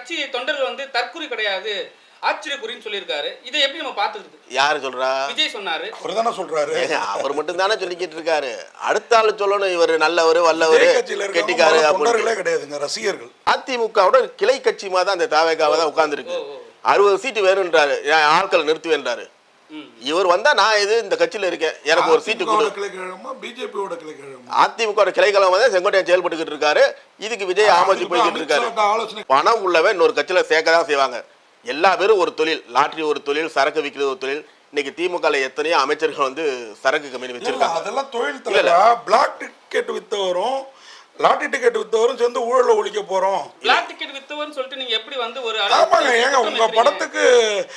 கட்சி தொண்டர்கள் வந்து தற்குறி கிடையாது, ஆச்சரியக்குறின்னு சொல்லியிருக்காரு. இதை எப்படி நம்ம பார்த்துக்கிறது? யாரு சொல்றா? விஜய் சொன்னாரு. அவர் தானே சொல்றாரு. அவர் மட்டும் தானே சொல்லிக்கிட்டு இருக்காரு. அடுத்த ஆளு சொல்லணும் இவர் நல்லவர் வல்லவர் கெட்டிக்காரு தொண்டர்களே கிடையாதுங்க, ரசிகர்கள். அதிமுகவோட கிளை கட்சி மாதிரி தான் அந்த தாவேகாவை தான் உட்கார்ந்துருக்கு. 60 சீட்டு வேணும்ன்றாரு, ஆட்களை நிறுத்துவேன்றாரு. இவர் வந்தா நான் இந்த கட்சியில இருக்கேன், எனக்கு ஒரு சீட்டு கொடு. அதிமுக கிளைக்கழகம் வந்து செங்கோட்டையன் செயல்பட்டுக்கிட்டு இருக்காரு. இதுக்கு விஜய் ஆமோதி போய்கிட்டு இருக்காரு. பணம் உள்ளவன் இன்னொரு கட்சியில சேர்க்க தான் செய்வாங்க. எல்லா பேரும் ஒரு தொழில், லாட்டரி ஒரு தொழில், சரக்கு விற்கிறது ஒரு தொழில். இன்னைக்கு திமுக எத்தனையோ அமைச்சர்கள் வந்து சரக்கு கம்பெனி வச்சிருக்காங்க. அதெல்லாம் தொழில் தலைவா. பிளாக் டிக்கெட் வித்தவரும் லாட்டரி டிக்கெட் வித்தவரும் சேர்ந்து ஊழல ஒழிக்க போறோம். பிளாக் டிக்கெட் வித்தவர்னு சொல்லிட்டு நீங்க எப்படி வந்து ஒரு ஆமாங்க. ஏங்க உங்க படத்துக்கு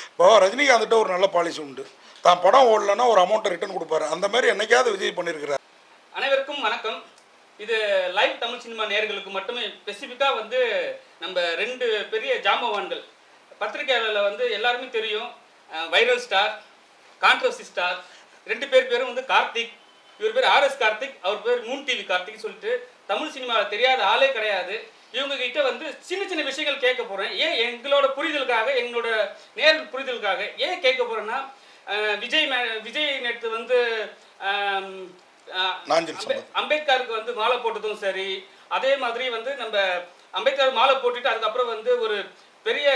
இப்போ ரஜினிகாந்த் ஒரு நல்ல பாலிசி உண்டு. தான் படம் ஓடலன்னா ஒரு அமௌண்ட் ரிட்டர்ன் கொடுப்பாரு. அந்த மாதிரி என்னைக்காவது விஜய் பண்ணியிருக்கிறார். அனைவருக்கும் வணக்கம். இது லைவ் தமிழ் சினிமா நேயர்களுக்கு மட்டுமே ஸ்பெசிஃபிக்கா வந்து நம்ம 2 பெரிய ஜாம்பவான்கள் பத்திரிகையாளர்ல வந்து எல்லாருமே தெரியும். வைரல் ஸ்டார், கான்ட்ரோவர்சி ஸ்டார், 2 பேரும் வந்து கார்த்திக். இவர் பேர் ஆர்எஸ் கார்த்திக், அவர் பேர் மூன் டிவி கார்த்திக் சொல்லிட்டு தமிழ் சினிமாவில் தெரியாத ஆளே கிடையாது. இவங்க கிட்ட வந்து சின்ன சின்ன விஷயங்கள் கேட்க போறேன். ஏன் எங்களோட புரிதலுக்காக, எங்களோட நேரில் புரிதலுக்காக ஏன் கேட்க போறேன்னா, விஜய் நேற்று வந்து அம்பேத்கருக்கு வந்து மாலை போட்டதும் சரி, அதே மாதிரி வந்து நம்ம அம்பேத்கர் மாலை போட்டுட்டு அதுக்கப்புறம் வந்து ஒரு பெரிய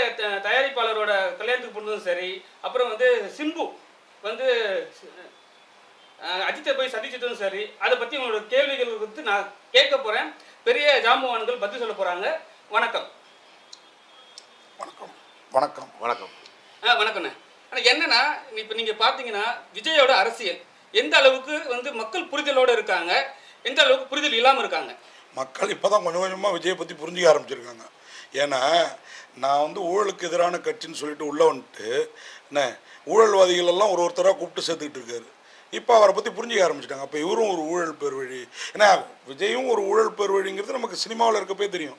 தயாரிப்பாளரோட கல்யாணத்துக்கு போனதும் சரி, அப்புறம் வந்து சிம்பு வந்து அஜித்தை போய் சந்திச்சதும் சரி, அதை பற்றி உங்களோட கேள்விகள் வந்து நான் கேட்க போகிறேன். பெரிய ஜாம்பவான்கள் பதில் சொல்ல போகிறாங்க. வணக்கம். வணக்கம் வணக்கம் வணக்கம். வணக்கண்ணே. ஆனால் என்னன்னா, இப்போ நீங்கள் பார்த்தீங்கன்னா விஜயோட அரசியல் எந்த அளவுக்கு வந்து மக்கள் புரிதலோடு இருக்காங்க, எந்த அளவுக்கு புரிதல் இல்லாமல் இருக்காங்க. மக்கள் இப்போ தான் கொஞ்சம் கொஞ்சமாக விஜயை பற்றி புரிஞ்சிக்க ஆரம்பிச்சிருக்காங்க. ஏன்னா நான் வந்து ஊழலுக்கு எதிரான கட்சின்னு சொல்லிட்டு உள்ளே வந்துட்டு என்ன ஊழல்வாதிகள் எல்லாம் ஒருத்தராக கூப்பிட்டு சேர்த்துக்கிட்டு இருக்காரு. இப்போ அவரை பற்றி புரிஞ்சிக்க ஆரம்பிச்சிட்டாங்க. அப்போ இவரும் ஒரு ஊழல் பெருவழி. ஏன்னா விஜயும் ஒரு ஊழல் பெருவழிங்கிறது நமக்கு சினிமாவில் இருக்கப்பே தெரியும்.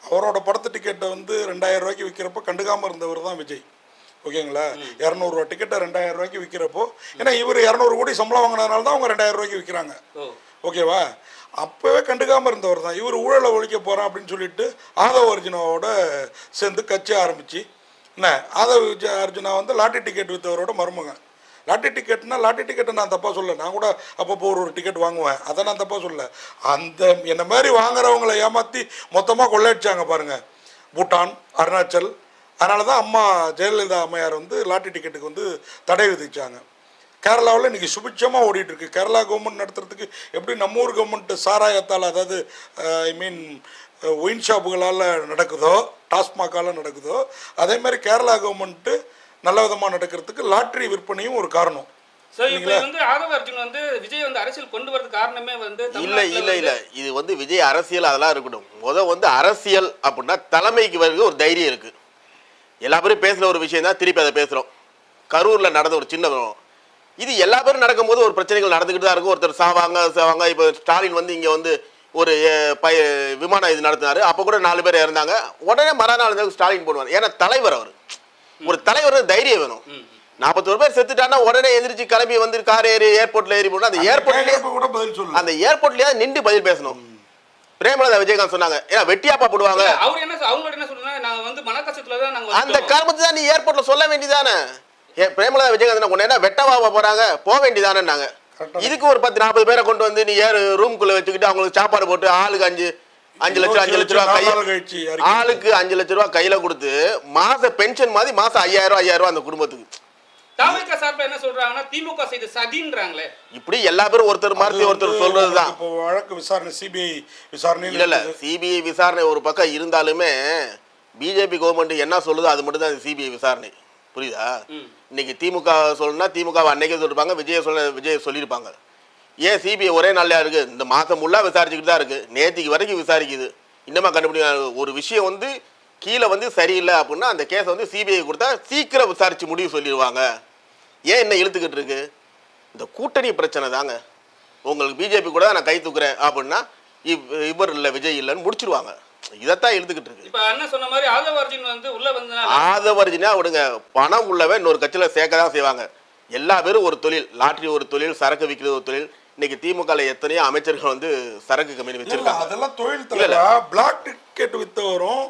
அவரோட படத்து டிக்கெட்டை வந்து 2000 ரூபாய்க்கு விற்கிறப்ப கண்டுக்காமல் இருந்தவர் தான் விஜய். ஓகேங்களா? 200 ரூபா டிக்கெட்டை 2000 ரூபாய்க்கு விற்கிறப்போ, ஏன்னா இவர் 200 கோடி சம்பளம் வாங்கினதுனால தான் அவங்க 2000 ரூபாய்க்கு விற்கிறாங்க. ஓகேவா? அப்போவே கண்டுக்காமல் இருந்தவர் தான். இவர் ஊழலை ஒழிக்க போகிறான் அப்படின்னு சொல்லிட்டு ஆதவ அர்ஜுனாவோட சேர்ந்து கட்சி ஆரம்பித்து என்ன ஆதவ அர்ஜுனா வந்து லாட்டரி டிக்கெட் விற்றவரோட மருமகன். லாட்டரி டிக்கெட்டை நான் தப்பாக சொல்ல. நான் கூட அப்பப்போ ஒரு டிக்கெட் வாங்குவேன், அதை நான் தப்பாக சொல்ல. அந்த என்ன மாதிரி வாங்குறவங்களை ஏமாற்றி மொத்தமாக கொள்ளையடிச்சாங்க பாருங்கள், பூட்டான், அருணாச்சல். அதனால தான் அம்மா ஜெயலலிதா அம்மையார் வந்து லாட்டரி டிக்கெட்டுக்கு வந்து தடை விதிச்சாங்க. கேரளாவில் இன்றைக்கி சுபிட்சமாக ஓடிட்டுருக்கு. கேரளா கவர்மெண்ட் நடத்துறதுக்கு எப்படி நம்ம ஊர் கவர்மெண்ட்டு சாராயத்தால், அதாவது ஒயின் ஷாப்புகளால் நடக்குதோ, டாஸ்மாகால் நடக்குதோ, அதேமாதிரி கேரளா கவர்மெண்ட்டு நல்ல விதமாக நடக்கிறதுக்கு லாட்டரி விற்பனையும் ஒரு காரணம். அரசியல் கொண்டு வரது காரணமே வந்து இல்ல இது வந்து விஜய் அரசியல் அதெல்லாம் இருக்கட்டும். வந்து அரசியல் அப்படின்னா தலைமைக்கு வருது ஒரு தைரியம் இருக்கு. எல்லா பேரும் பேசுற ஒரு விஷயம் தான் திருப்பி அதை பேசுறோம். கரூர்ல நடந்த ஒரு சின்ன இது எல்லா பேரும் நடக்கும்போது ஒரு பிரச்சனைகள் நடந்துக்கிட்டு தான் இருக்கும். ஒருத்தர் சாவாங்க. இப்போ ஸ்டாலின் வந்து இங்கே வந்து ஒரு விமான இது நடத்தினாரு. அப்போ கூட 4 பேர் இறந்தாங்க. உடனே மறுநாள் ஸ்டாலின் போடுவார். ஏன்னா தலைவர் அவர், ஒரு தலைவர் தைரியம் வேணும். 41 பேர் செத்துட்டானா உடனே எந்திரிச்சு கிளம்பி வந்து கார் ஏறி ஏர்போர்ட்ல ஏறி போனா அந்த ஏர்போர்ட்லயே நின்று பதில் பேசணும். பிரேமலதா விஜயகாந்த் சொன்னாங்க, ஏன்னா வெட்டியாப்பா போடுவாங்க. அந்த காரணத்தை தான் நீ ஏர்போர்ட்ல சொல்ல வேண்டியதானே. பிரேமலதா விஜயகாந்த் உன்ன வெட்டவா போறாங்க, போக வேண்டியதானே. இதுக்கு ஒரு 10-40 பேரை கொண்டு வந்து நீ ரூம்குள்ள வச்சுக்கிட்டு அவங்களுக்கு சாப்பாடு போட்டு ஆளுக்கு 5 லட்சம் ரூபாய் ஆளுக்கு 5 லட்சம் ரூபாய் கையில கொடுத்து மாச பென்ஷன் மாதிரி மாசம் 5000 ரூபாய் அந்த குடும்பத்துக்கு. தாவேகா சார்பா என்ன சொல்றாங்கன்னா, திமுக செய்த சதின்றாங்களே. இப்படி எல்லா பேரும் ஒருத்தர் மாத்தி ஒருத்தர் சொல்றதுதான். இப்போ வழக்கு விசாரணை சிபிஐ விசாரணை இல்ல சிபிஐ விசாரணை ஒரு பக்கம் இருந்தாலுமே பிஜேபி கவர்மெண்ட் என்ன சொல்லுதோ அது மட்டும் தான் சிபிஐ விசாரணை. புரியுதா? இன்னைக்கு திமுக சொல்லணும்னா திமுக அன்னைக்கே சொல்லிருப்பாங்க, விஜய் சொல்லியிருப்பாங்க. ஏன் சிபிஐ ஒரே நாள்லையா இருக்கு? இந்த மாசம் முல்லா விசாரிச்சுக்கிட்டு தான் இருக்கு. நேற்றுக்கு வரைக்கும் விசாரிக்குது. இன்னமா கண்டுபிடிக்க ஒரு விஷயம் வந்து கீழே வந்து சரியில்லை அப்படின்னா அந்த கேஸை வந்து சிபிஐ கொடுத்தா சீக்கிரம் விசாரிச்சு முடிவு சொல்லிடுவாங்க. ஏன் என்ன இழுத்துக்கிட்டு இருக்கு? இந்த கூட்டணி பிரச்சனை தாங்க. உங்களுக்கு பிஜேபி கூட நான் கை தூக்குறேன் அப்படின்னா இவர் இல்லை விஜய் இல்லைன்னு முடிச்சிருவாங்க. இதைத்தான் எழுதுகிட்டு இருக்கு. இப்ப அண்ணன் சொன்ன மாதிரி ஆதவர்ஜின் வந்து உள்ள வந்து ஆதவர்ஜினா விடுங்க, பணம் உள்ளவன் இன்னொரு கட்சியில சேர்க்க தான் செய்வாங்க. எல்லா பேரும் ஒரு தொழில், லாட்டரி ஒரு தொழில், சரக்கு விற்கிறது ஒரு தொழில். இன்னைக்கு திமுக எத்தனையோ அமைச்சர்கள் வந்து சரக்கு கம்பெனி வச்சிருக்காங்க. அதெல்லாம் தொழில் தலைவா. பிளாக் டிக்கெட் வித்தவரும்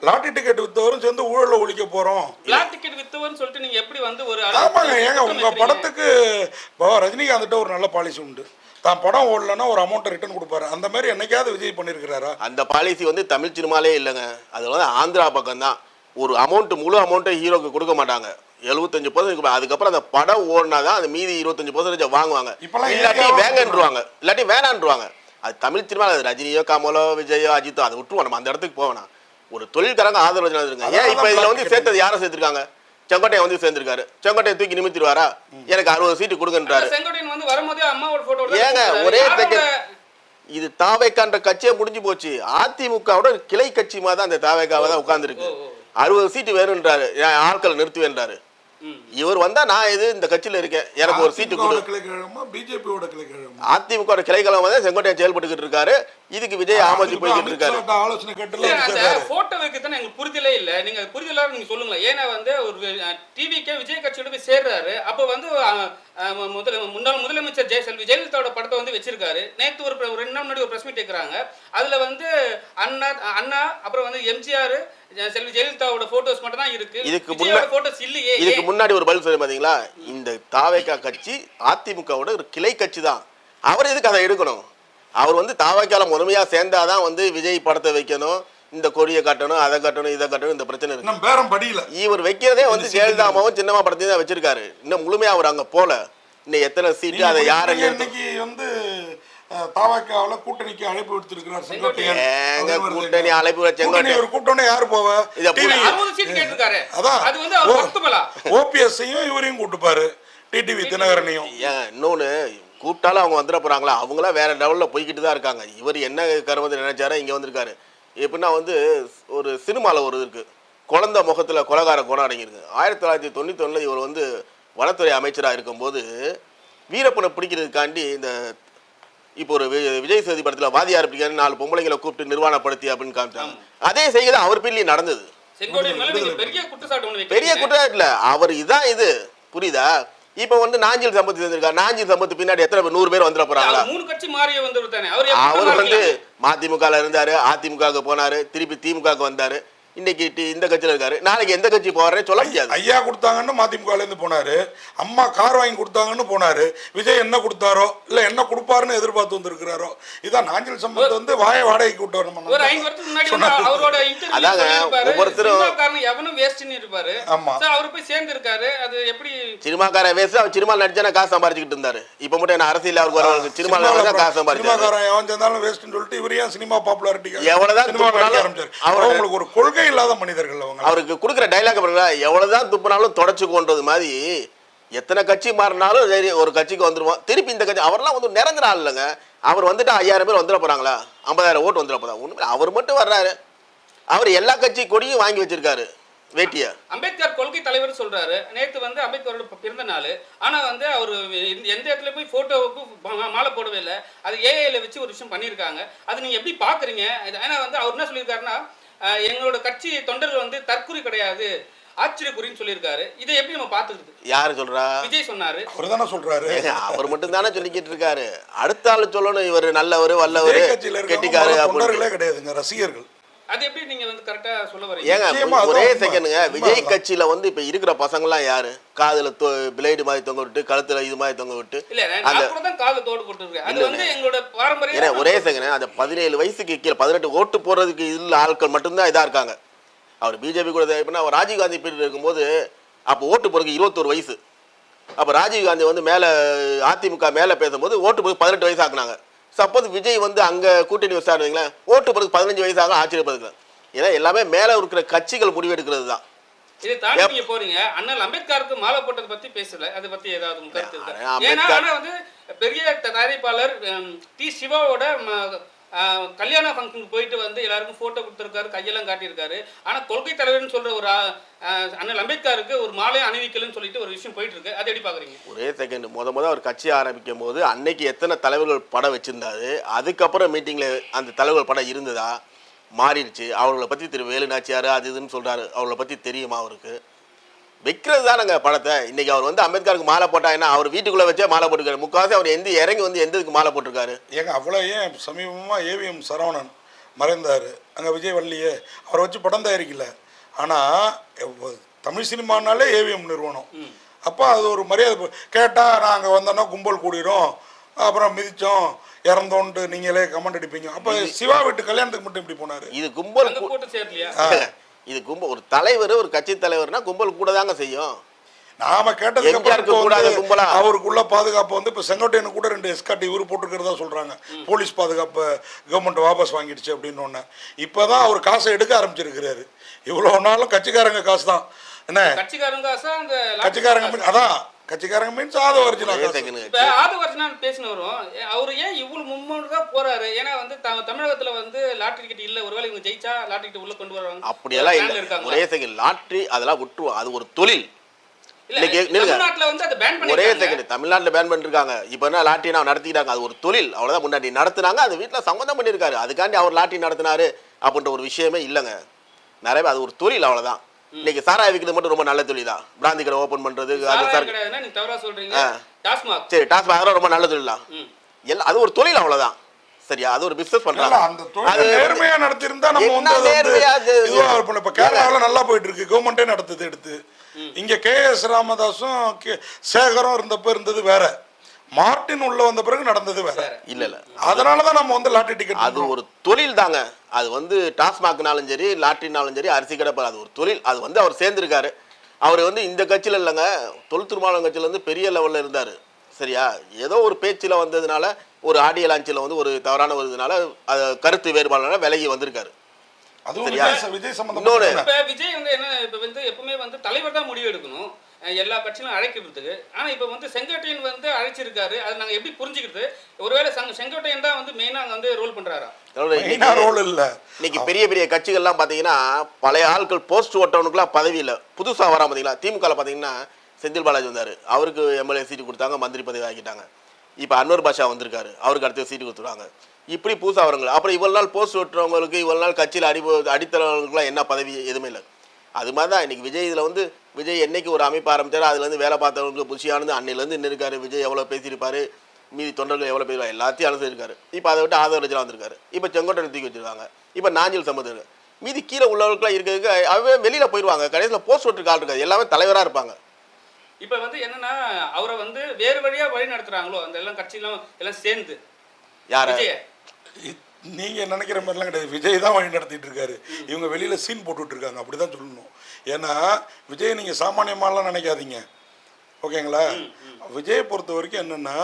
லாட்டரி டிக்கெட் வித்தவரும் சேர்ந்து ஊழலை ஒழிக்க போறோம். பிளாக் டிக்கெட் வித்தவர்னு சொல்லிட்டு நீங்க எப்படி வந்து ஒரு ஆமாங்க, ஏங்க உங்க படத்துக்கு இப்போ ரஜினிகாந்த்கிட்ட ஒரு நல்ல பாலிசி உண்டு. தான் படம் ஓடலன்னா ஒரு அமௌண்ட்டை ரிட்டர்ன் கொடுப்பாரு. அந்த மாதிரி என்னைக்காவது விஜய் பண்ணியிருக்கிறாரா? அந்த பாலிசி வந்து தமிழ் சினிமாலே இல்லைங்க. அது வந்து ஆந்திரா பக்கம் தான். ஒரு அமௌண்ட் முழு அமௌண்ட்டை ஹீரோக்கு கொடுக்க மாட்டாங்க. 75% அதுக்கப்புறம் அந்த படம் ஓடினா தான் அந்த மீதி 25% வாங்குவாங்க. இல்லாட்டி வேங்கன்றுவாங்க, இல்லாட்டி வேணான்றுவாங்க. அது தமிழ் சினிமா. அது ரஜினியோ கமலோ விஜயோ அஜித்தோ அதை விட்டுருவோம். நம்ம அந்த இடத்துக்கு போவேனா. ஒரு தொழில்காரங்க ஆதரவு இருங்க. ஏன் இப்போ இதில் வந்து சேர்த்தது யாரை சேர்த்துருக்காங்க? செங்கோட்டையன் வந்து சேர்ந்திருக்காரு. செங்கோட்டையை தூக்கி நிமித்திடுவாரா? எனக்கு 60 சீட்டு கொடுங்கன்றாரு. செங்கோட்டையன் வந்து வரும்போதே அம்மாவோட போட்டோ ஏங்க ஒரே செகண்ட். இது தாவேக்கான்ற கட்சியே முடிஞ்சு போச்சு. அதிமுகவோட கிளை கட்சி மாதிரி தான் அந்த தாவேக்காவை தான் உட்கார்ந்துருக்கு. 60 சீட்டு வேணும்ன்றாரு. ஆட்களை நிறுத்துவேன்றாரு. இவர் வந்தா நான் இந்த கட்சியில இருக்கேன், எனக்கு ஒரு சீட்டு கொடு. பிஜேபியோட கிளைக்கழகம், அதிமுக கிளைக்கழகம் வந்து செங்கோட்டையன் செயல்பட்டுக்கிட்டு இருக்காரு. இதுக்கு விஜய் ஆமோதி போய்கிட்டு இருக்காரு. ஆலோசனை கேட்டல போட்டோவுக்கு தான் எங்களுக்கு புரிதலே இல்ல. நீங்க புரிதலா நீங்க சொல்லுங்க. ஏன்னா வந்து ஒரு டிவிக்கே விஜய் கட்சியோட போய் சேர்றாரு. அப்ப வந்து முன்னாள் முதலமைச்சர் செல்வி ஜெயலலிதாவோட படத்தை வந்து வச்சிருக்காரு. நேற்று ஒரு 2 நாள் முன்னாடி ஒரு பிரஸ் மீட் கேட்கறாங்க. அதுல வந்து அண்ணா அப்புறம் வந்து எம்ஜிஆர் செல்வி ஜெயலலிதாவோட போட்டோஸ் மட்டும் தான் இருக்கு. இதுக்கு முன்னாடி ஒரு பதில் சொல்ல பாத்தீங்களா? இந்த தாவேகா கட்சி அதிமுகவோட ஒரு கிளை கட்சி தான். அவர் எதுக்கு அதை எடுக்கணும்? அவர் வந்து தாவேக்கால முதன்மையா சேர்ந்தாதான் வந்து விஜய் படத்தை வைக்கணும், இந்த கொடியை காட்டணும், அதை காட்டணும், இதை காட்டணும். இந்த பிரச்சனை இருக்கு. இவர் வைக்கிறதே வந்து ஜெயலலிதாவும் சின்னமா படத்தையும் தான் வச்சிருக்காரு. இன்னும் முழுமையா அவர் அங்க போல. இன்னும் எத்தனை சீட்டு அதை யாரு இன்னைக்கு வந்து தாவேக்காவுல கூட்டணிக்கு அழைப்பு விடுத்திருக்கிறார் செங்கோட்டையன். கூட்டணி அழைப்பு செங்கோட்டையன் ஒரு கூட்டணி யாரு போவா? அது வந்து அவர் பக்தமலா ஓபிஎஸ்ஸையும் இவரையும் கூட்டுப்பாரு, டிடிவி தினகரனையும். இன்னொன்னு கூப்பிட்டாலும் அவங்க வந்துட போறாங்களா? அவங்களாம் வேற லெவல்ல போய்கிட்டு தான் இருக்காங்க. இவர் என்ன கருமத்தை நினைச்சாரோ இங்க வந்திருக்காரு. எப்படின்னா வந்து ஒரு சினிமாவில் ஒரு இருக்கு, குழந்தை முகத்துல கொலகார குணம் அடங்கியிருக்கு. 1991 இவர் வந்து வனத்துறை அமைச்சராக இருக்கும்போது வீரப்பனை பிடிக்கிறதுக்காண்டி இந்த இப்போ ஒரு விஜய் சேதி படத்துல வாதியார் பிடிக்காது 4 பொம்பளைங்களை கூப்பிட்டு நிர்வாணப்படுத்தி அப்படின்னு காமிச்சாங்க. அதே செய்ய அவர் பேர்லயும் நடந்தது. பெரிய குற்றச்சாட்டு இல்ல, அவர் இதான் இது புரியுதா? இப்ப வந்து நாஞ்சில் சம்பத்து சேர்ந்திருக்காரு. நாஞ்சில் சம்பத்து பின்னாடி எத்தனை 100 பேர் வந்துட போறாங்களா? அவர் வந்து மதிமுக இருந்தாரு, அதிமுக போனாரு, திருப்பி திமுக வந்தாரு, இன்னைக்கு இந்த கட்சியில இருக்காரு. நாளைக்கு எந்த கட்சி போறாருன்னு சொல்ல முடியாது. ஐயா கொடுத்தாங்கன்னு மதிமுக இருந்து போனாரு, அம்மா கார் வாங்கி கொடுத்தாங்கன்னு போனாரு. விஜய் என்ன கொடுத்தாரோ இல்ல என்ன கொடுப்பாருன்னு எதிர்பார்த்து வந்திருக்கிறாரோ. இதான் நாஞ்சில் சம்பத் வந்து வாடகைக்கு கூட்டு வரணும். ஒரு 5 வருஷத்துக்கு முன்னாடி அவரோட இன்டர்வியூ எவனும் வேஸ்ட்னு இருப்பாரு. அவர் போய் சேர்ந்து இருக்காரு. அது எப்படி சினிமாக்காரன் வேஸ்ட்? அவர் சினிமா நடிச்சா காசு சம்பாதிச்சுட்டு இருந்தாரு. இப்ப மட்டும் என்ன அரசியல் அவருக்கு வர சினிமால காசு சம்பாதிச்சாரு. சினிமாக்காரன் எவன் சேர்ந்தாலும் வேஸ்ட்னு சொல்லிட்டு இவர் ஏன் சினிமா பாப்புலாரிட்டி எவ்வளவுதான் அவங்களுக்கு ஒரு கொள்கை இல்லாத மனிதர்கள் அவங்க. அவருக்கு கொடுக்குற டைலாக் எவ்வளவுதான் துப்புனாலும் தொடச்சுக்கோன்றது மாதிரி எத்தனை கட்சி மாறினாலும் சரி ஒரு கட்சிக்கு வந்துருவோம், திருப்பி இந்த கட்சி. அவர்லாம் வந்து நிரந்தர ஆள் இல்லைங்க. அவர் வந்துட்டு 5000 பேர் வந்துட போறாங்களா? 50,000 ஓட்டு வந்துட போறாங்க. ஒண்ணுமே அவர் மட்டும் வர்றாரு. அவர் எல்லா கட்சி கொடியும் வாங்கி வச்சிருக்காரு வேட்டிய. அம்பேத்கர் கொள்கை தலைவர் சொல்றாரு. நேத்து வந்து அம்பேத்கரோட பிறந்த நாள். ஆனா வந்து அவர் எந்த இடத்துல போய் போட்டோவுக்கு மாலை போடவே இல்லை. அது ஏஐல வச்சு ஒரு விஷயம் பண்ணியிருக்காங்க. அது நீங்க எப்படி பாக்குறீங்க? ஏன்னா வந்து அவர் என்ன சொல்லியிருக்காருன்னா, எங்களோட கட்சி தொண்டர்கள் வந்து தற்குறி கிடையாது, ஆச்சரியக்குறின்னு சொல்லியிருக்காரு. இதை எப்படி நம்ம பார்த்துக்கிறது? யாரு சொல்றா? விஜய் சொன்னாரு. அவர் தானே சொல்றாரு. அவர் மட்டும் தானே சொல்லிக்கிட்டு இருக்காரு. அடுத்த ஆளு சொல்லணும் இவர் நல்லவர் வல்லவர் கெட்டிக்காரு தொண்டர்களே கிடையாதுங்க, ரசிகர்கள். அது எப்படி நீங்க வந்து கரெக்டா சொல்ல வரீங்க? ஏங்க ஒரே செகண்டுங்க. விஜய் கட்சியில வந்து இப்ப இருக்கிற பசங்க எல்லாம் யாரு? காதுல பிளேடு மாதிரி தொங்க விட்டு, கழுத்துல இது மாதிரி தொங்க விட்டு, ஒரே செகண்ட். அந்த 17 வயசுக்கு கீழே 18 ஓட்டு போறதுக்கு இல்ல ஆட்கள் மட்டும்தான் இதா இருக்காங்க. அவர் பிஜேபி கூட எப்படின்னா ராஜீவ்காந்தி பீரியட் இருக்கும்போது அப்போ ஓட்டு போறதுக்கு 21 வயசு. அப்ப ராஜீவ்காந்தி வந்து மேல அதிமுக மேல பேசும்போது ஓட்டு போறதுக்கு 18 வயசு ஆக்குனாங்க. சப்போஸ் விஜய் வந்து அங்க கூட்டணி விசாரிங்களேன், ஓட்டு போறதுக்கு 15 வயசு ஆகும். ஆச்சரியப்படுது. ஏன்னா எல்லாமே மேல இருக்கிற கட்சிகள் முடிவெடுக்கிறது தான். இதை தாண்டி நீங்க போறீங்க. அண்ணல் அம்பேத்கருக்கு மாலை போட்டதை பத்தி பேசல. அதை பத்தி ஏதாவது கருத்து இருக்கா? ஏன்னா வந்து பெரிய தயாரிப்பாளர் டி சிவாவோட கல்யாண ஃபங்க்ஷனுக்கு போயிட்டு வந்து எல்லாருக்கும் போட்டோ கொடுத்துருக்காரு, கையெல்லாம் காட்டியிருக்காரு. ஆனா கொள்கை தலைவர்னு சொல்ற ஒரு அண்ணல் அம்பேத்கருக்கு ஒரு மாலை அணிவிக்கலன்னு சொல்லிட்டு ஒரு விஷயம் போயிட்டு இருக்கு. அதை எப்படி பாக்குறீங்க? ஒரே செகண்ட். முத ஒரு கட்சி ஆரம்பிக்கும் போது அன்னைக்கு எத்தனை தலைவர்கள் படம் வச்சிருந்தாரு, அதுக்கப்புறம் மீட்டிங்ல அந்த தலைவர்கள் படம் இருந்ததா? மாறிடுச்சு. அவர்களை பத்தி திரு வேலுநாச்சியாரு அது இதுன்னு சொல்றாரு. அவர்களை பத்தி தெரியுமா? அவருக்கு வைக்கிறது தானங்க படத்தை. இன்னைக்கு அவர் வந்து அம்பேத்கருக்கு மாலை போட்டா என்ன? அவர் வீட்டுக்குள்ள வச்சே மாலை போட்டுருக்காரு. முக்காவாசி அவர் இறங்கி வந்து எந்த இதுக்கு மாலை போட்டிருக்காரு? ஏங்க அவ்வளோ ஏன் சமீபமா ஏவிஎம் சரவணன் மறைந்தார். அங்கே விஜய் வரலையே, அவரை வச்சு படம் தயாரிக்கல. ஆனால் தமிழ் சினிமானாலே ஏவிஎம் நிறுவனம். அப்போ அது ஒரு மரியாதை. கேட்டால் நாங்கள் வந்தோன்னா கும்பல் கூடிரும், அப்புறம் மிதித்தோம் இறந்தோன்ட்டு நீங்களே கமெண்ட் அடிப்பீங்க. அப்போ சிவா வீட்டு கல்யாணத்துக்கு மட்டும் இப்படி போனார். இது கும்பல் கூட்டு சேர்லையா? இது கும்பல். ஒரு தலைவர், ஒரு கட்சி தலைவர்னா கும்பல் கூட தாங்க செய்யும். நாம கேட்டதுக்கு அவருக்குள்ள பாதுகாப்பு வந்து இப்போ செங்கோட்டையனு கூட 2 எஸ்கார்ட் இவர் போட்டுருக்கிறதா சொல்றாங்க. போலீஸ் பாதுகாப்பு கவர்மெண்ட் வாபஸ் வாங்கிடுச்சு அப்படின்னு ஒன்று. இப்போதான் அவர் காசை எடுக்க ஆரம்பிச்சிருக்கிறாரு. இவ்வளோ நாளும் கட்சிக்காரங்க காசு தான். என்ன கட்சிக்காரங்க காசா? அந்த கட்சிக்காரங்க அதான் கட்சிக்காரங்க மீன்ஸ் ஆதவர்ஜினா பேசினவரும் அவரு ஏன் இவ்வளவு மும்மூணா போறாரு? ஏன்னா வந்து தமிழகத்துல வந்து லாட்டரி டிக்கெட் இல்ல, ஒருவேளை இவங்க ஜெயிச்சா லாட்டரி டிக்கெட் உள்ள கொண்டு வருவாங்க. அப்படியெல்லாம் இல்ல. ஒரே செகண்ட் லாட்டரி அதெல்லாம் விட்டுருவோம், அது ஒரு தொழில். தமிழ்நாட்டுல வந்து அதை பேன் பண்ணி, ஒரே செகண்ட் தமிழ்நாட்டுல பேன் பண்ணிருக்காங்க. இப்ப என்ன லாட்டரி நான் நடத்திட்டாங்க, அது ஒரு தொழில் அவ்வளவுதான். முன்னாடி நடத்துனாங்க, அது வீட்டுல சம்மந்தம் பண்ணிருக்காரு, அதுக்காண்டி அவர் லாட்டரி நடத்தினாரு அப்படின்ற ஒரு விஷயமே இல்லைங்க. நிறைய அது ஒரு தொழில் அவ்வளவுதான். இன்னைக்கு சாராய விற்கிறது மட்டும் ரொம்ப நல்ல தொழில் தான். பிராந்தி கடை ஓபன் பண்றது சரி, டாஸ்மாக் அதெல்லாம் ரொம்ப நல்ல தொழில் தான். எல்லாம் அது ஒரு தொழில் அவ்வளவுதான். சரியா? அது ஒரு பிசினஸ் பண்றாங்க. அது நேர்மையா நடத்திருந்தா நம்ம வந்து இப்ப கேரளாவில் நல்லா போயிட்டு இருக்கு, கவர்மெண்டே நடத்துது எடுத்து. இங்க KS ராமதாஸும் சேகரும் இருந்தப்ப இருந்தது வேற, மார்டின் உள்ள வந்த பிறகு நடந்தது வேற. இல்ல அதனாலதான் நம்ம வந்து லாட்டரி டிக்கெட், அது ஒரு தொழில் தாங்க. அது வந்து டாஸ்மாக்னாலும் சரி, லாட்டரினாலும் சரி, அரிசி கடை, அது ஒரு தொழில். அது வந்து அவர் சேர்ந்திருக்காரு. அவர் வந்து இந்த கட்சியில இல்லைங்க, தொல் திருமாவளவன் கட்சியில வந்து பெரிய லெவல்ல இருந்தாரு. சரியா? ஏதோ ஒரு பேச்சில் வந்ததுனால, ஒரு ஆடியோ லான்ச்சில் வந்து ஒரு தவறான வருதுனால, அது கருத்து வேறுபாடுனால விலகி வந்திருக்காரு. விஜய் வந்து என்ன, இப்ப வந்து எப்பவுமே வந்து தலைவர் தான் முடிவு எடுக்கணும் எல்லா கட்சியிலும் அழைக்கிறதுக்கு. ஆனா இப்ப வந்து செங்கோட்டையன் வந்து அழைச்சிருக்காரு. அது நாங்க எப்படி புரிஞ்சுக்கிறது? ஒருவேளை செங்கோட்டையன் தான் வந்து மெயினா வந்து ரோல் பண்றாரா? ரோல் இல்ல. இன்னைக்கு பெரிய பெரிய கட்சிகள்லாம் பாத்தீங்கன்னா பழைய ஆட்கள் போஸ்ட் ஓட்டவனுக்குலாம் பதவி இல்லை, புதுசா வரா. பாத்தீங்களா திமுக பாத்தீங்கன்னா செந்தில் பாலாஜி வந்தாரு, அவருக்கு எம்எல்ஏ சீட்டு கொடுத்தாங்க, மந்திரி பதவி ஆக்கிட்டாங்க. இப்ப அன்வர் பாஷா வந்திருக்காரு, அவருக்கு அடுத்த சீட்டு கொடுத்துருவாங்க. இப்படி புதுசா வரவங்க. அப்புறம் இவ்வளவு நாள் போஸ்ட் ஓட்டுறவங்களுக்கு, இவ்வளவு நாள் கட்சியில் அடித்தளவங்களுக்குலாம் என்ன பதவி எதுவுமே இல்லை. அது மாதிரி தான் இன்னைக்கு விஜய். இதில் வந்து விஜய் என்னைக்கு ஒரு அமைப்பு ஆரம்பிச்சாரு, அதுலேருந்து வேலை பார்த்தவங்களுக்கு புஷியானது அன்னையிலேருந்து இன்னும் இருக்காரு. விஜய் எவ்வளோ பேசியிருப்பாரு, மீதி தொண்டர்கள் எவ்வளோ பேசுவாங்க, எல்லாத்தையும் அனுசரிக்காரு. இப்போ அதை விட்டு ஆதரவு வந்திருக்காரு. இப்போ செங்கோட்டை தூக்கி வச்சிருக்காங்க. இப்போ நாஞ்சில் சம்பந்தம் மீதி கீழே உள்ளவர்களுக்குலாம் இருக்கிறதுக்கு அவே வெளியில் போயிடுவாங்க. கடைசியில் போஸ்ட் ஓட்டுக்கு ஆள் இருக்காது, எல்லாமே தலைவராக இருப்பாங்க. இப்போ வந்து என்னன்னா அவரை வந்து வேறு வழியா வழி நடத்துறாங்களோ அந்த எல்லாம் கட்சியெல்லாம் எல்லாம் சேர்ந்து. யாரு நீங்க நினைக்கிற மாதிரிலாம் கிடையாது, விஜய் தான் வழி நடத்திட்டு இருக்காரு. இவங்க வெளியில சீன் போட்டுட்டு இருக்காங்க, அப்படிதான் சொல்லணும். ஏன்னா விஜய் நீங்க சாமானியமாலாம் நினைக்காதீங்க, ஓகேங்களா? விஜயை பொறுத்த வரைக்கும் என்னன்னா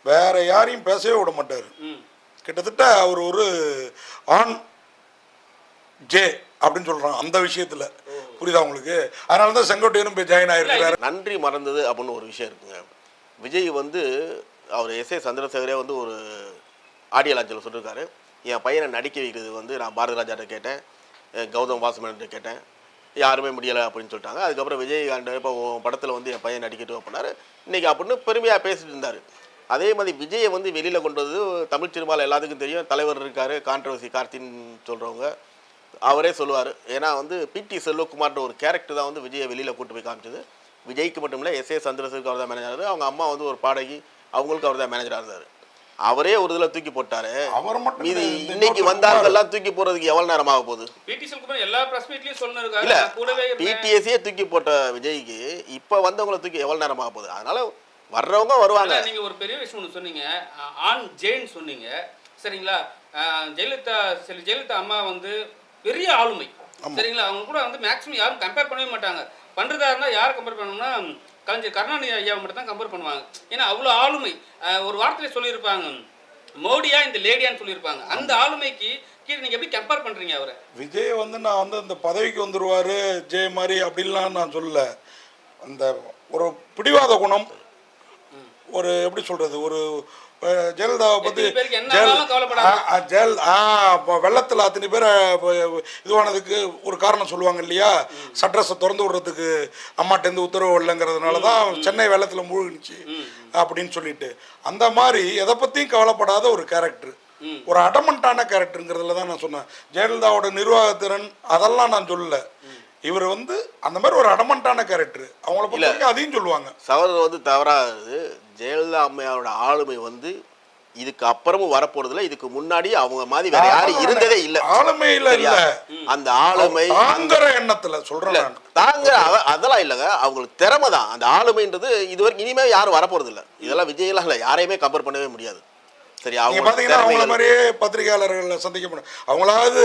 வேற யாரையும் பேசவே விட மாட்டாரு. கிட்டத்தட்ட அவர் ஒரு ஆன் ஜே அப்படின்னு சொல்றான் அந்த விஷயத்துல, புரியுதா உங்களுக்கு? அதனாலதான் செங்கோட்டையனும் போய் ஜாயின் ஆயிருக்காரு. நன்றி மறந்தது அப்படின்னு ஒரு விஷயம் இருக்குங்க. விஜய் வந்து அவர் எஸ்.ஏ. சந்திரசேகரே வந்து ஒரு ஆடியோ லான்ச்சில் சொல்லியிருக்காரு, என் பையனை நடிக்க வைக்கிறது வந்து நான் பாரதி ராஜாட்ட கேட்டேன், கௌதம் வாசுமன்கிட்ட கேட்டேன், யாருமே முடியலை அப்படின்னு சொல்லிட்டாங்க. அதுக்கப்புறம் விஜயகாந்த் இப்போ படத்தில் வந்து என் பையன் நடிக்கட்டும் அப்படின்னாரு. இன்றைக்கி அப்படின்னு பெருமையாக பேசிட்டு இருந்தார். அதே மாதிரி விஜயை வந்து வெளியில் கொண்டு வந்து தமிழ் சினிமாவில் எல்லாத்துக்கும் தெரியும், தலைவர் இருக்கார், கான்ட்ரவர்சி கார்த்தின்னு சொல்கிறவங்க அவரே சொல்லுவார். ஏன்னா வந்து பிடி செல்வகுமார்ன்ற ஒரு கேரக்டர் தான் வந்து விஜயை வெளியில் கூட்டு போய் காமிச்சது. விஜய்க்கு மட்டும் இல்லை, எஸ்.ஏ. சந்திரசேகருக்கு அவர் தான் மேனேஜர், அவங்க அம்மா வந்து ஒரு பாடகி, அவங்களுக்கு அவர் தான் மேனேஜராக இருந்தார். அவரே ஒரு இதில் தூக்கி போட்டாரு. மீதி இன்னைக்கு வந்தார்கள்லாம் தூக்கி போறதுக்கு எவ்வளவு நேரம் ஆக போகுது? இல்ல பிடிஎஸ்ஏ தூக்கி போட்ட விஜய்க்கு இப்ப வந்தவங்களை தூக்கி எவ்வளவு நேரம் ஆக போகுது? அதனால வர்றவங்க வருவாங்க. நீங்க ஒரு பெரிய விஷயம் ஒன்று சொன்னீங்க, ஆன் ஜெயின் சொன்னீங்க, சரிங்களா? ஜெயலலிதா அம்மா வந்து பெரிய ஆளுமை, சரிங்களா? அவங்க கூட வந்து மேக்ஸிமம் யாரும் கம்பேர் பண்ணவே மாட்டாங்க. பண்றதா இருந்தா யாரை கம்பேர் பண்ணணும்னா கலைஞர் கருணாநிதி ஐயாவை மட்டும் தான் கம்பேர் பண்ணுவாங்க. ஏன்னா அவ்வளோ ஆளுமை. ஒரு வார்த்தையில சொல்லியிருப்பாங்க, மோடியா இந்த லேடியான்னு சொல்லியிருப்பாங்க. அந்த ஆளுமைக்கு கீழே நீங்க எப்படி கம்பேர் பண்றீங்க அவரை? விஜய் வந்து நான் வந்து அந்த பதவிக்கு வந்துருவாரு ஜெய் மாதிரி அப்படின்லாம் நான் சொல்லல. அந்த ஒரு பிடிவாத குணம், ஒரு எப்படி சொல்றது, ஒரு ஜெயலலிதாவை பற்றி வெள்ளத்தில் அத்தனை பேரை இதுவானதுக்கு ஒரு காரணம் சொல்லுவாங்க இல்லையா, சட்ரஸை திறந்து விடுறதுக்கு அம்மாட்டேருந்து உத்தரவு இல்லைங்கிறதுனால தான் சென்னை வெள்ளத்தில் மூழ்கிச்சு அப்படின்னு சொல்லிட்டு, அந்த மாதிரி எதை பற்றியும் கவலைப்படாத ஒரு கேரக்டர், ஒரு அடமண்டான கேரக்டருங்கிறதுல தான் நான் சொன்னேன். ஜெயலலிதாவோட நிர்வாகத்திறன் அதெல்லாம் நான் சொல்லல. இவர் வந்து அந்த மாதிரி ஒரு அடமண்டான கேரக்டர், அவங்கள பத்தி அதையும் சொல்லுவாங்க. சகோதரர் வந்து தவறாது. ஜெயலலிதா அம்மையாரோட ஆளுமை வந்து இதுக்கு அப்புறமும் வரப்போறதுல இதுக்கு முன்னாடி அவங்க மாதிரி வேற யாரும் இருந்ததே இல்ல. ஆளுமையில இல்ல, அந்த ஆளுமை தாங்கற எண்ணத்துல சொல்றேன் நான். தாங்க அதெல்லாம் இல்லங்க, அவங்களுக்கு திறமை தான். அந்த ஆளுமைன்றது இதுவரைக்கும் இனிமே யாரும் வரப்போறது இல்ல. இதெல்லாம் விஜயெல்லாம் இல்ல, யாரையுமே கம்பேர் பண்ணவே முடியாது. சரி, நீங்க பாத்தீங்கன்னா அவங்கள மாதிரியே பத்திரிகையாளர்களை சந்திக்க முடியும். அவங்களாவது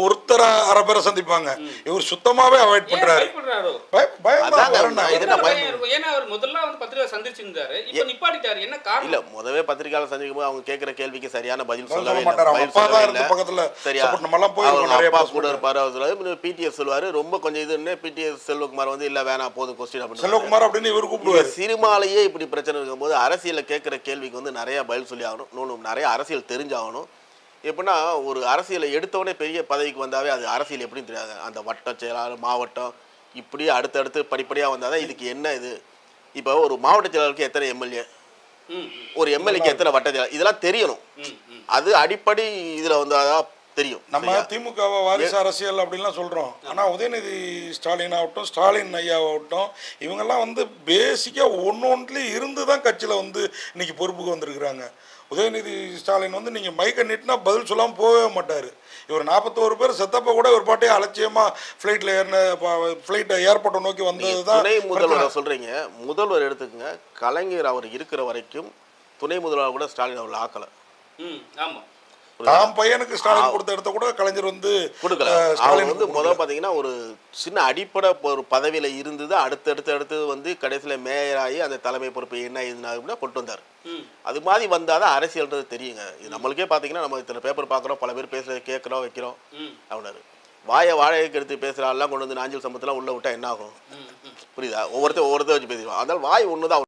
ஒருத்தர அரை பேரை சந்திப்பாங்க, இவர் சுத்தமாவே அவாய்ட் பண்றாரு. ஏன்னா அவர் முதல்ல வந்து பத்திரிகை சந்திச்சிருந்தாரு, இப்ப நிப்பாட்டிட்டாரு, என்ன காரணம்? இல்ல, முதவே பத்திரிகையாளர் சந்திக்கும் போது அவங்க கேட்கிற கேள்விக்கு சரியான பதில் சொல்லவே இல்லை. பக்கத்துல சரியா போய் அப்பா கூட இருப்பாரு. அவர் பிடிஎஸ் சொல்லுவாரு, ரொம்ப கொஞ்சம் இதுன்னு பிடிஎஸ் செல்வகுமார் வந்து இல்ல வேணாம் போதும் கொஸ்டின் அப்படின்னு செல்வகுமார் அப்படின்னு இவர் கூப்பிடுவாரு. சினிமாலேயே இப்படி பிரச்சனை இருக்கும்போது அரசியல கேட்கிற கேள்விக்கு வந்து நிறைய பதில் சொல்லி ஆகணும், இன்னொன்று நிறைய அரசியல் தெரிஞ்சாகணும். எப்படின்னா ஒரு அரசியலை எடுத்தவொடனே பெரிய பதவிக்கு வந்தாவே அது அரசியல் எப்படின்னு தெரியாது. அந்த வட்டம் செயலாளர் மாவட்டம் இப்படியே அடுத்தடுத்து படிப்படியாக வந்தால் தான் இதுக்கு என்ன இது. இப்போ ஒரு மாவட்ட செயலாளருக்கு எத்தனை எம்எல்ஏ, ஒரு எம்எல்ஏக்கு எத்தனை வட்ட செயலாளர், இதெல்லாம் தெரியணும். அது அடிப்படை இதில் வந்தாதான் தெரியும். நம்ம திமுக வாரிசு அரசியல் அப்படின்லாம் சொல்கிறோம். ஆனால் உதயநிதி ஸ்டாலின் ஆகட்டும், ஸ்டாலின் ஐயாவாகட்டும், இவங்கெல்லாம் வந்து பேசிக்காக ஒன்றுலேயும் இருந்து தான் கட்சியில் வந்து இன்னைக்கு பொறுப்புக்கு வந்திருக்கிறாங்க. உதயநிதி ஸ்டாலின் வந்து நீங்கள் மைக்கை நீட்டினா பதில் சொல்லாமல் போகவே மாட்டார். இவர் 41 பேர் செத்தப்போ கூட ஒரு பாட்டையே அலட்சியமாக ஃப்ளைட்டில் ஃப்ளைட்டை ஏர்போர்ட்டை நோக்கி வந்தது தான். துணை முதல்வர் சொல்கிறீங்க, முதல்வர் எடுத்துக்கங்க. கலைஞர் அவர் இருக்கிற வரைக்கும் துணை முதல்வர் கூட ஸ்டாலின் அவர்கள் ஆக்கலை. ஆமாம், தாம் பையனுக்கு ஸ்டாலின் கொடுத்த இடத்த கூட கலைஞர் வந்து கொடுக்கல. அவர் வந்து முதல்ல பார்த்தீங்கன்னா ஒரு சின்ன அடிப்படை ஒரு பதவியில் இருந்தது, அடுத்தடுத்து வந்து கடைசியில் மேயர் ஆகி அந்த தலைமை பொறுப்பு என்ன இதுனா கொண்டு வந்தார். அது மாதிரி வந்தாதான் அரசியல்ன்றது தெரியுங்க. இது நம்மளுக்கே பார்த்தீங்கன்னா நம்ம இத்தனை பேப்பர் பார்க்குறோம், பல பேர் பேசுறதை கேட்குறோம் வைக்கிறோம். அவனாரு வாழைக்கு எடுத்து பேசுகிறாள்லாம் கொண்டு வந்து நாஞ்சில் சம்பத்தெல்லாம் உள்ள விட்டா என்ன ஆகும்? புரியுதா? ஒவ்வொருத்தர் வச்சு பேசிடுவோம். அதனால வாய் ஒன்று தான்.